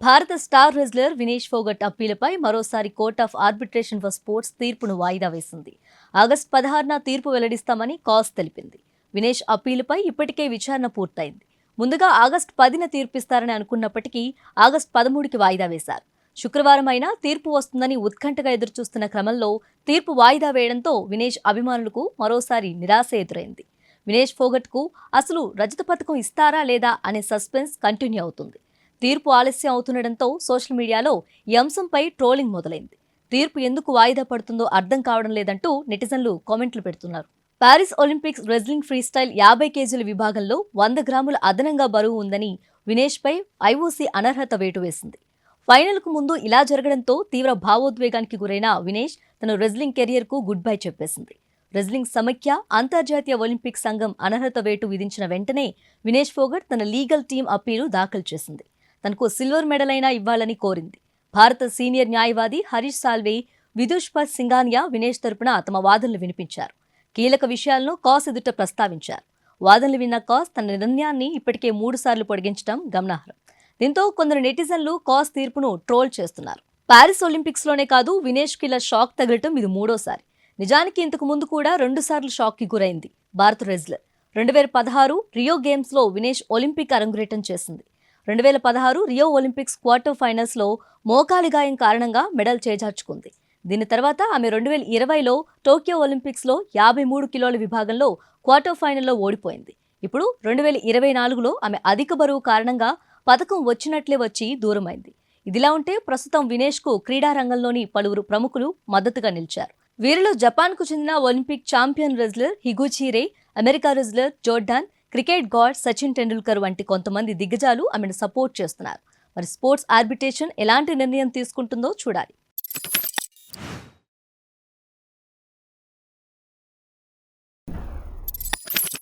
భారత star wrestler Vinesh Phogat అప్పీలపై మరోసారి court of arbitration for sports తీర్పును వాయిదా వేసింది. ఆగస్టు 16న తీర్పు వెల్లడిస్తామని కాస్ తెలిపింది. వినేష్ అప్పీలుపై ఇప్పటికే విచారణ పూర్తయింది. ముందుగా ఆగస్టు 10న తీర్పిస్తారని అనుకున్నప్పటికీ ఆగస్టు 13కి వాయిదా వేశారు. శుక్రవారం అయినా తీర్పు వస్తుందని ఉత్కంఠగా ఎదురుచూస్తున్న క్రమంలో తీర్పు వాయిదా వేయడంతో వినేష్ అభిమానులకు మరోసారి నిరాశ ఎదురైంది. వినేష్ ఫోగట్కు అసలు రజత పథకం ఇస్తారా లేదా అనే సస్పెన్స్ కంటిన్యూ అవుతుంది. తీర్పు ఆలస్యం అవుతుండటంతో సోషల్ మీడియాలో ఈ అంశంపై ట్రోలింగ్ మొదలైంది. తీర్పు ఎందుకు వాయిదా పడుతుందో అర్థం కావడం లేదంటూ నెటిజన్లు కామెంట్లు పెడుతున్నారు. పారిస్ ఒలింపిక్స్ రెజ్లింగ్ ఫ్రీస్టైల్ 50 కేజీల విభాగంలో 100 గ్రాముల అదనంగా బరువు ఉందని వినేష్పై ఐఓసీ అనర్హత వేటు వేసింది. ఫైనల్కు ముందు ఇలా జరగడంతో తీవ్ర భావోద్వేగానికి గురైన వినేష్ తన రెజ్లింగ్ కెరియర్కు గుడ్ బై చెప్పేసింది. రెజ్లింగ్ సమైక్య అంతర్జాతీయ ఒలింపిక్ సంఘం అనర్హత వేటు విధించిన వెంటనే వినేష్ ఫోగట్ తన లీగల్ టీం అప్పీలు దాఖలు చేసింది. తనకు సిల్వర్ మెడల్ అయినా ఇవ్వాలని కోరింది. భారత సీనియర్ న్యాయవాది హరీష్ సాల్వే, విదుష్పత్ సింఘానియా వినేష్ తరపున తమ వాదనలు వినిపించారు. కీలక విషయాలను కాస్ ఎదుట ప్రస్తావించారు. వాదనలు విన్న కాస్ తన నిర్ణయాన్ని ఇప్పటికే 3 సార్లు పొడిగించడం గమనార్హం. దీంతో కొందరు నెటిజన్లు కాస్ తీర్పును ట్రోల్ చేస్తున్నారు. పారిస్ ఒలింపిక్స్ లోనే కాదు వినేష్కి ఇలా షాక్ తగలటం ఇది 3వసారి. నిజానికి ఇంతకు ముందు కూడా 2 సార్లు షాక్ కి గురైంది భారత రెజ్లర్. 2016 రియో గేమ్స్ లో వినేష్ ఒలింపిక్ అరంగేట్రం చేసింది. 2016 రియో ఒలింపిక్స్ క్వార్టర్ ఫైనల్స్ లో మోకాలి గాయం కారణంగా మెడల్ చేజార్చుకుంది. దీని తర్వాత ఆమె 2020లో టోక్యో ఒలింపిక్స్ లో 53 కిలోల విభాగంలో క్వార్టర్ ఫైనల్లో ఓడిపోయింది. ఇప్పుడు 2024లో ఆమె అధిక బరువు కారణంగా పథకం వచ్చినట్లే వచ్చి దూరమైంది. ఇదిలా ఉంటే ప్రస్తుతం వినేష్ కు క్రీడా రంగంలోని పలువురు ప్రముఖులు మద్దతుగా నిలిచారు. వీరిలో జపాన్కు చెందిన Olympic champion wrestler Higuchi Rei, America wrestler Jordan, cricket god Sachin Tendulkar వంటి కొంతమంది దిగ్గజాలు ఆమెను సపోర్ట్ చేస్తున్నారు. మరి స్పోర్ట్స్ ఆర్బిట్రేషన్ ఎలాంటి నిర్ణయం తీసుకుంటుందో చూడాలి.